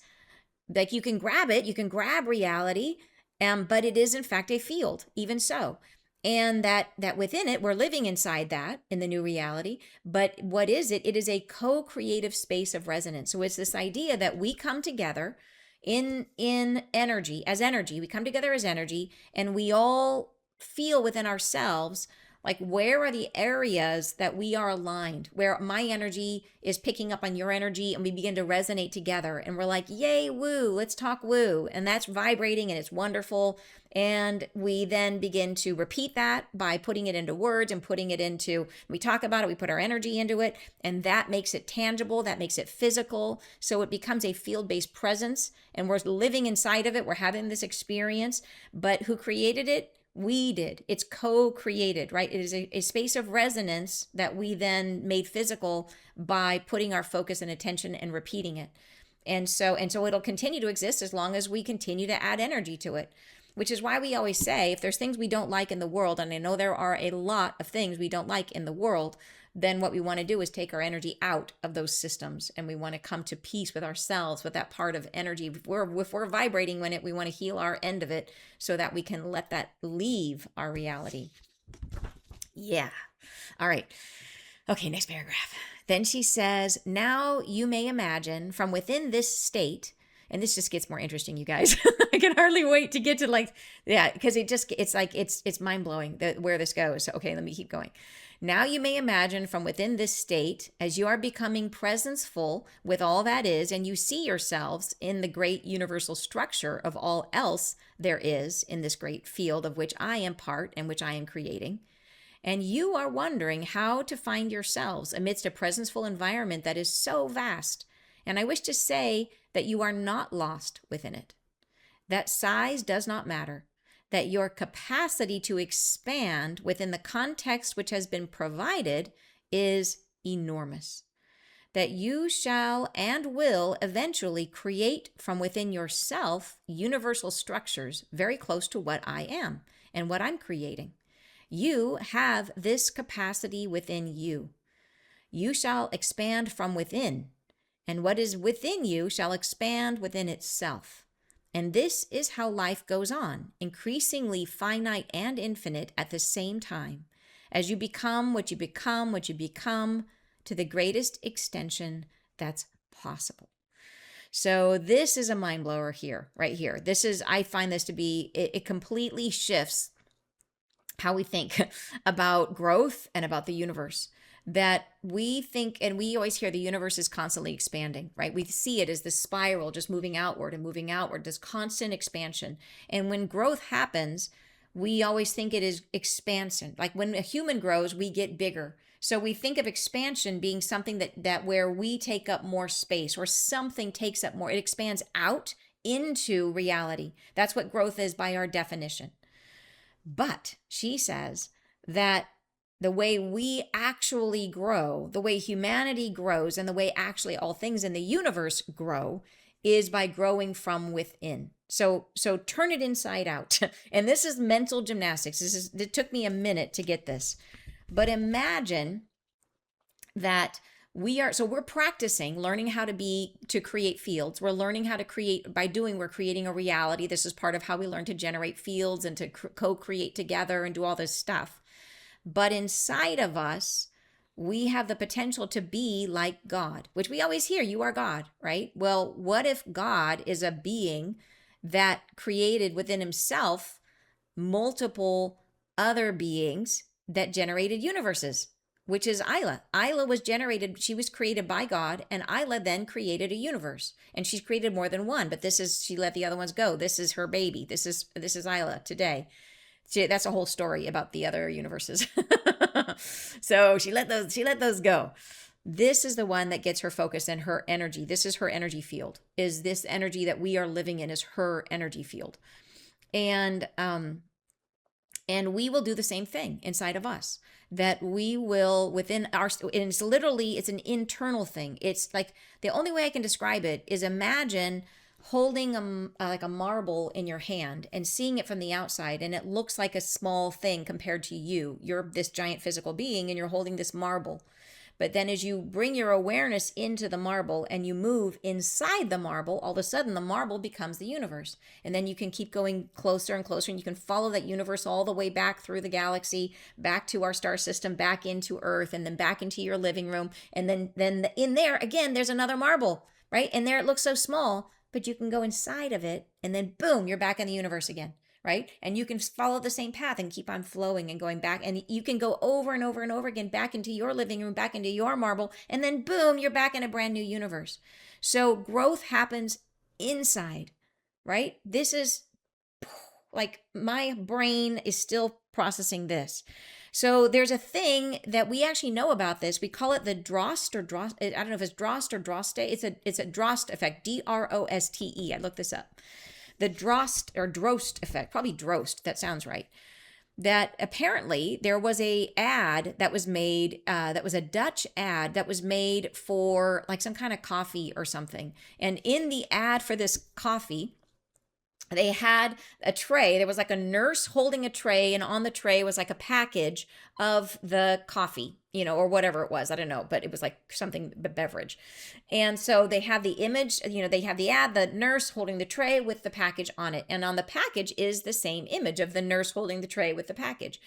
Like you can grab it, you can grab reality, but it is in fact a field, even so. And that within it, we're living inside that in the new reality. But what is it? It is a co-creative space of resonance. So it's this idea that we come together in energy, as energy. We come together as energy, and we all feel within ourselves, like, where are the areas that we are aligned, where my energy is picking up on your energy, and we begin to resonate together. And we're like, yay, woo, let's talk woo. And that's vibrating and it's wonderful. And we then begin to repeat that by putting it into words and putting it into, we talk about it, we put our energy into it, and that makes it tangible, that makes it physical. So it becomes a field-based presence, and we're living inside of it. We're having this experience, but who created it? We did. It's co-created, right? It is a space of resonance that we then made physical by putting our focus and attention and repeating it. And so it'll continue to exist as long as we continue to add energy to it, which is why we always say, if there's things we don't like in the world, and I know there are a lot of things we don't like in the world, then what we want to do is take our energy out of those systems, and we want to come to peace with ourselves, with that part of energy. If we're vibrating in it, we want to heal our end of it so that we can let that leave our reality. Yeah. All right. Okay, next paragraph. Then she says, now you may imagine from within this state, and this just gets more interesting, you guys. I can hardly wait to get to, like, yeah, because it's mind blowing where this goes. So, okay, let me keep going. Now you may imagine from within this state, as you are becoming presenceful with all that is, and you see yourselves in the great universal structure of all else there is in this great field of which I am part and which I am creating. And you are wondering how to find yourselves amidst a presenceful environment that is so vast. And I wish to say that you are not lost within it. That size does not matter. That your capacity to expand within the context which has been provided is enormous. That you shall and will eventually create from within yourself universal structures very close to what I am and what I'm creating. You have this capacity within you. You shall expand from within, and what is within you shall expand within itself. And this is how life goes on, increasingly finite and infinite at the same time, as you become what you become, what you become to the greatest extension that's possible. So this is a mind blower here, right here. I find this to be, it completely shifts how we think about growth and about the universe. that we think, and we always hear the universe is constantly expanding, right? We see it as this spiral just moving outward, this constant expansion. And when growth happens, we always think it is expansion. Like when a human grows, we get bigger. So we think of expansion being something that where we take up more space or something takes up more. It expands out into reality. That's what growth is by our definition. But she says that the way we actually grow, the way humanity grows, and the way actually all things in the universe grow is by growing from within. So turn it inside out. And this is mental gymnastics. It took me a minute to get this. But imagine that we're practicing learning how to create fields. We're learning how to create we're creating a reality. This is part of how we learn to generate fields and to co-create together and do all this stuff. But inside of us, we have the potential to be like God, which we always hear, you are God, right? Well, what if God is a being that created within himself multiple other beings that generated universes, which is Isla. Isla was generated, she was created by God, and Isla then created a universe. And she's created more than one, but she let the other ones go. This is her baby. This is Isla today. That's a whole story about the other universes. So she let those go. This is the one that gets her focus and her energy. This is her energy field. Is this energy that we are living in is her energy field. And we will do the same thing inside of us, that we will within our, and it's an internal thing. It's like, the only way I can describe it is imagine holding like a marble in your hand and seeing it from the outside, and it looks like a small thing compared to you. You're this giant physical being and you're holding this marble. But then as you bring your awareness into the marble and you move inside the marble, all of a sudden the marble becomes the universe. And then you can keep going closer and closer, and you can follow that universe all the way back through the galaxy, back to our star system, back into Earth, and then back into your living room. And then in there, again, there's another marble, right? And there it looks so small, but you can go inside of it, and then boom, you're back in the universe again. Right? And you can follow the same path and keep on flowing and going back. And you can go over and over and over again, back into your living room, back into your marble, and then boom, you're back in a brand new universe. So growth happens inside, right? This is like, my brain is still processing this. So there's a thing that we actually know about this. We call it the Drost I don't know if it's Drost or Droste. It's a Drost effect, Droste. I looked this up. The Drost effect, probably Drost, that sounds right. That apparently there was a ad that was made, that was a Dutch ad that was made for like some kind of coffee or something. And in the ad for this coffee, they had a tray. There was like a nurse holding a tray, and on the tray was like a package of the coffee, or whatever it was. I don't know, but it was like something, beverage. And so they have the image, they have the ad, the nurse holding the tray with the package on it. And on the package is the same image of the nurse holding the tray with the package.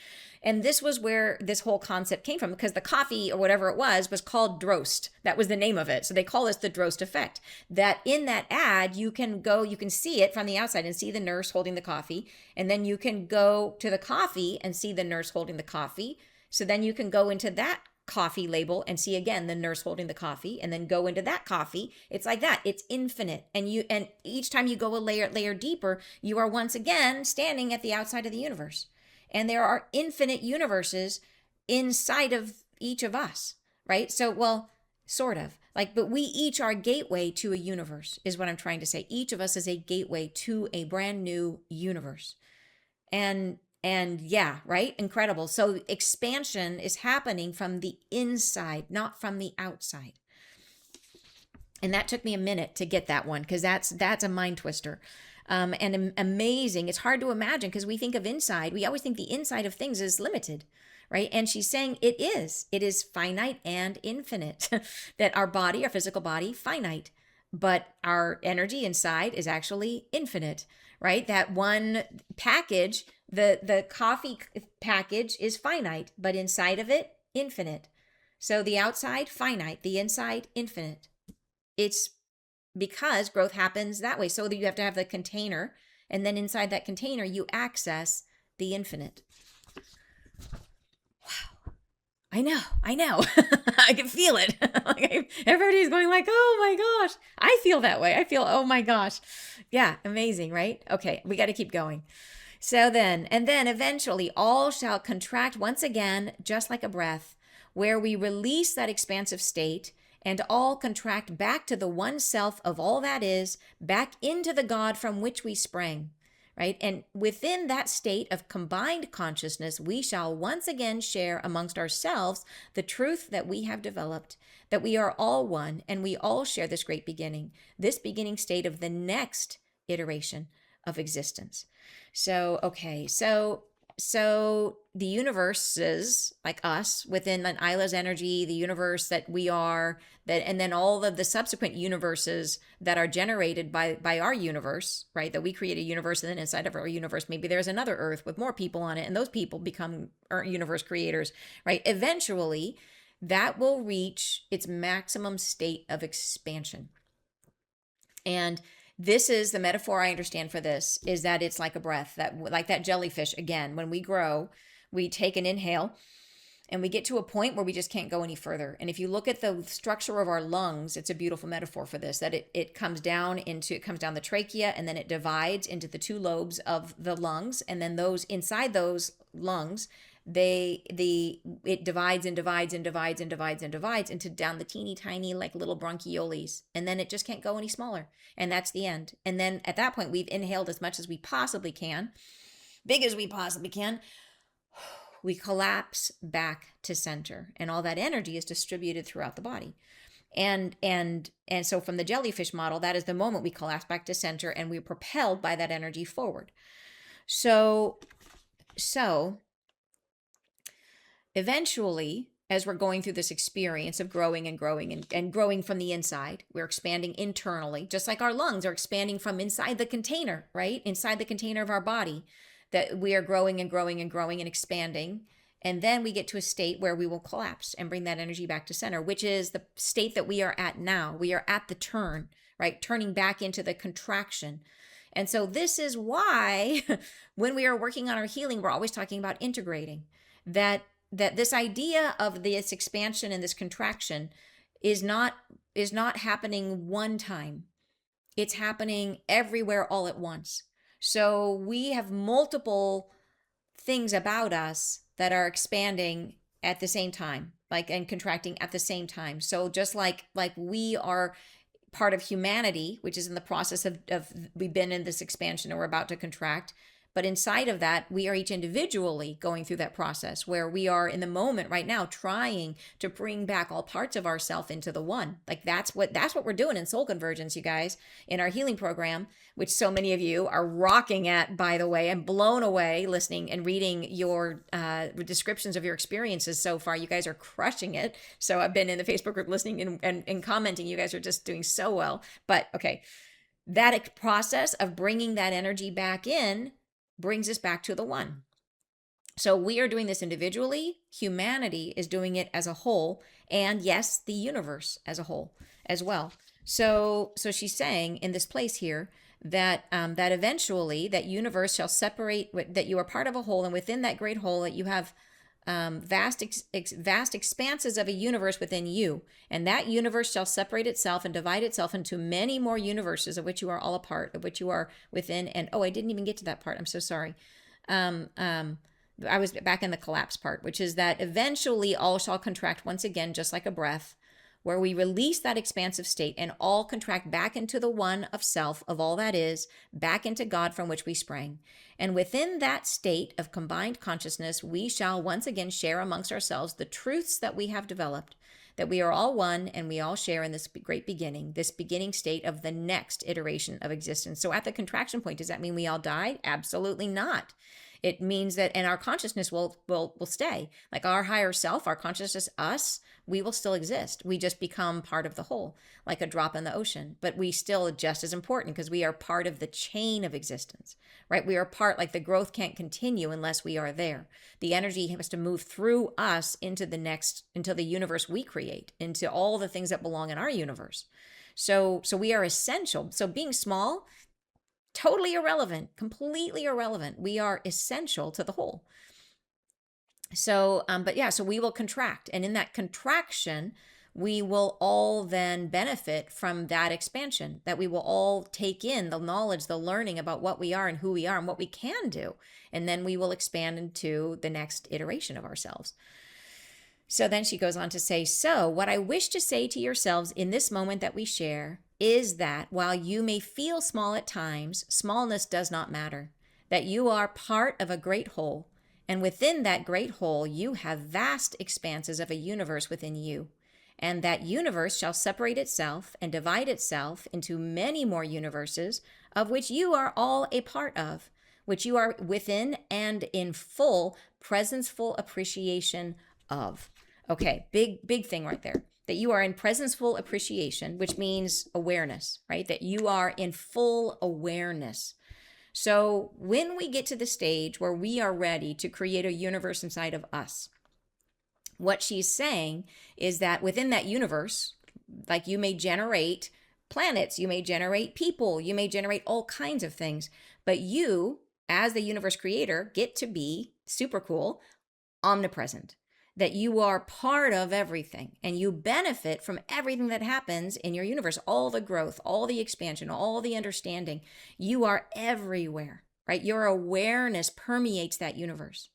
And this was where this whole concept came from, because the coffee or whatever it was called Drost. That was the name of it. So they call this the Drost effect. That in that ad, you can see it from the outside and see the nurse holding the coffee. And then you can go to the coffee and see the nurse holding the coffee. So then you can go into that coffee label and see again the nurse holding the coffee, and then go into that coffee. It's like that. It's infinite. And each time you go a layer deeper, you are once again standing at the outside of the universe. And there are infinite universes inside of each of us, right? So, well, sort of. But we each are a gateway to a universe, is what I'm trying to say. Each of us is a gateway to a brand new universe. And yeah, right? Incredible. So expansion is happening from the inside, not from the outside. And that took me a minute to get that one, because that's a mind twister. And amazing. It's hard to imagine, because we think of inside. We always think the inside of things is limited, right? And she's saying it is finite and infinite. That our body, our physical body, finite, but our energy inside is actually infinite, right? That one package, the coffee package, is finite, but inside of it, infinite. So the outside, finite, the inside, infinite. It's because growth happens that way. So that you have to have the container, and then inside that container, you access the infinite. Wow. I know. I can feel it. Like, everybody's going like, oh my gosh. I feel that way. I feel, oh my gosh. Yeah, amazing, right? Okay, we got to keep going. So then, and then eventually all shall contract once again, just like a breath, where we release that expansive state and all contract back to the one self of all that is, back into the God from which we sprang. Right? And within that state of combined consciousness, we shall once again share amongst ourselves the truth that we have developed, that we are all one and we all share this great beginning, this beginning state of the next iteration of existence. So, okay, so the universes like us within an Isla's energy, the universe that we are, that, and then all of the subsequent universes that are generated by our universe, right? That we create a universe, and then inside of our universe, maybe there's another Earth with more people on it, and those people become our universe creators, right? Eventually, that will reach its maximum state of expansion. And this is the metaphor I understand for this, is that it's like a breath, that like that jellyfish again, when we grow, we take an inhale and we get to a point where we just can't go any further. And if you look at the structure of our lungs, it's a beautiful metaphor for this, that it comes down the trachea, and then it divides into the two lobes of the lungs, and then those inside those lungs, it divides and divides and divides and divides and divides into down the teeny tiny like little bronchioles, and then it just can't go any smaller, and that's the end. And then at that point, we've inhaled as much as we possibly can, big as we possibly can. We collapse back to center, and all that energy is distributed throughout the body. And so from the jellyfish model, that is the moment we collapse back to center, and we're propelled by that energy forward. So eventually, as we're going through this experience of growing and growing and growing from the inside, we're expanding internally, just like our lungs are expanding from inside the container, right? Inside the container of our body, that we are growing and growing and growing and expanding. And then we get to a state where we will collapse and bring that energy back to center, which is the state that we are at now. We are at the turn, right? Turning back into the contraction. And so this is why when we are working on our healing, we're always talking about integrating, that this idea of this expansion and this contraction is not happening one time. It's happening everywhere all at once. So we have multiple things about us that are expanding at the same time, like, and contracting at the same time. So just like we are part of humanity, which is in the process of we've been in this expansion and we're about to contract. But inside of that, we are each individually going through that process, where we are in the moment right now trying to bring back all parts of ourselves into the one. Like that's what we're doing in Soul Convergence, you guys, in our healing program, which so many of you are rocking at, by the way. I'm blown away listening and reading your descriptions of your experiences so far. You guys are crushing it. So I've been in the Facebook group listening and commenting. You guys are just doing so well. But okay, that process of bringing that energy back in brings us back to the one. So we are doing this individually. Humanity is doing it as a whole, and yes, the universe as a whole as well. So she's saying in this place here that that eventually that universe shall separate, that you are part of a whole, and within that great whole that you have vast expanses of a universe within you, and that universe shall separate itself and divide itself into many more universes of which you are all a part, of which you are within. And oh, I didn't even get to that part. I'm so sorry. I was back in the collapse part, which is that eventually all shall contract once again, just like a breath, where we release that expansive state and all contract back into the one of self, of all that is, back into God from which we sprang. And within that state of combined consciousness, we shall once again share amongst ourselves the truths that we have developed, that we are all one and we all share in this great beginning, this beginning state of the next iteration of existence. So at the contraction point, does that mean we all die? Absolutely not. It means that, and our consciousness will stay. Like our higher self, our consciousness, us, we will still exist. We just become part of the whole, like a drop in the ocean. But we still just as important, because we are part of the chain of existence, right? We are part, like the growth can't continue unless we are there. The energy has to move through us into the universe we create, into all the things that belong in our universe. So we are essential. So being small, totally irrelevant, completely irrelevant. We are essential to the whole. So, but yeah, so we will contract. And in that contraction, we will all then benefit from that expansion, that we will all take in the knowledge, the learning about what we are and who we are and what we can do. And then we will expand into the next iteration of ourselves. So then she goes on to say, so what I wish to say to yourselves in this moment that we share is that while you may feel small at times, smallness does not matter, that you are part of a great whole. And within that great whole, you have vast expanses of a universe within you. And that universe shall separate itself and divide itself into many more universes, of which you are all a part of, which you are within and in full presenceful appreciation of. Okay, big thing right there. That you are in presenceful appreciation, which means awareness, right? That you are in full awareness. So when we get to the stage where we are ready to create a universe inside of us, what she's saying is that within that universe, like you may generate planets, you may generate people, you may generate all kinds of things, but you, as the universe creator, get to be super cool, omnipresent, that you are part of everything and you benefit from everything that happens in your universe, all the growth, all the expansion, all the understanding. You are everywhere, right? Your awareness permeates that universe.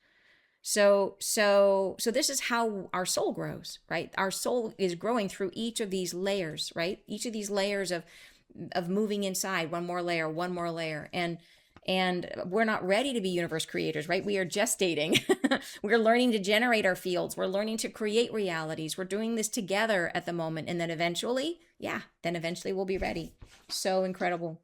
So this is how our soul grows, right? Our soul is growing through each of these layers, right? Each of these layers of moving inside, one more layer, one more layer. And we're not ready to be universe creators, right? We are gestating. We're learning to generate our fields. We're learning to create realities. We're doing this together at the moment. And then eventually, we'll be ready. So incredible.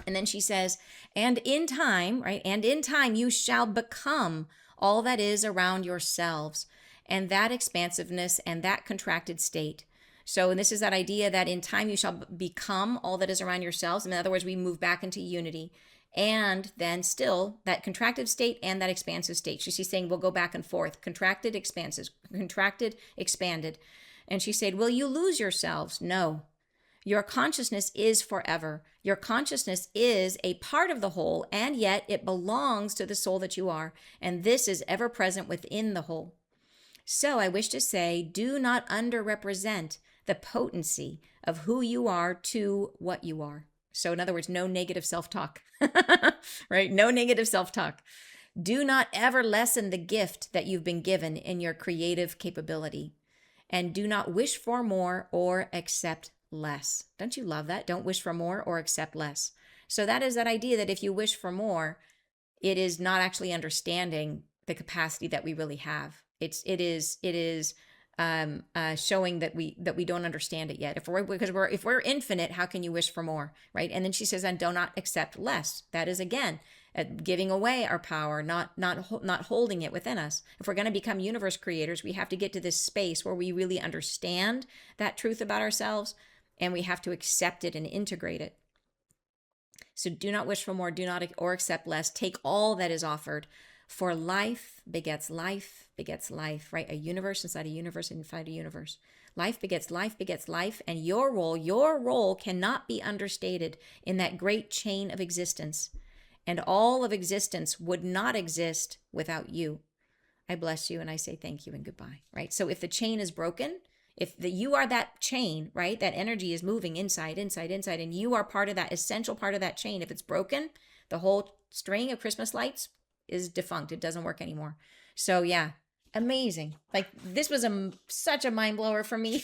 And then she says, and in time, right? And in time, you shall become all that is around yourselves, and that expansiveness and that contracted state. So, and this is that idea that in time you shall become all that is around yourselves. In other words, we move back into unity. And then still that contracted state and that expansive state. She's saying we'll go back and forth, contracted, expansive, contracted, expanded. And she said, will you lose yourselves? No. Your consciousness is forever. Your consciousness is a part of the whole, and yet it belongs to the soul that you are. And this is ever present within the whole. So I wish to say, do not underrepresent the potency of who you are to what you are. So, in other words, no negative self talk, right? No negative self talk. Do not ever lessen the gift that you've been given in your creative capability. And do not wish for more or accept less. Don't you love that? Don't wish for more or accept less. So, that is that idea that if you wish for more, it is not actually understanding the capacity that we really have. It is showing that we don't understand it yet. If we're infinite, how can you wish for more, right? And then she says, and do not accept less. That is again giving away our power, not holding it within us. If we're going to become universe creators, we have to get to this space where we really understand that truth about ourselves, and we have to accept it and integrate it. So do not wish for more, do not or accept less. Take all that is offered. For life begets life, begets life, right? A universe inside a universe inside a universe. Life begets life, begets life, and your role cannot be understated in that great chain of existence. And all of existence would not exist without you. I bless you and I say thank you and goodbye, right? So if the chain is broken, you are that chain, right? That energy is moving inside, and you are part of that essential part of that chain. If it's broken, the whole string of Christmas lights is defunct. It doesn't work anymore. So yeah, amazing. Like this was such a mind blower for me.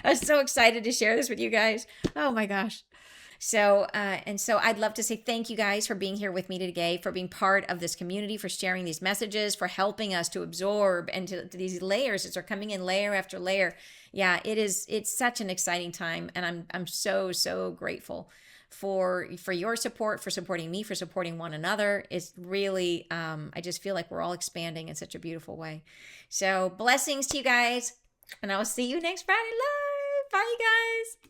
I'm so excited to share this with you guys. Oh my gosh. So I'd love to say thank you guys for being here with me today, for being part of this community, for sharing these messages, for helping us to absorb and to these layers that are coming in layer after layer. Yeah, it's such an exciting time, and I'm so grateful for your support, for supporting me, for supporting one another. It's really I just feel like we're all expanding in such a beautiful way. So blessings to you guys, and I'll see you next Friday live. Bye, you guys.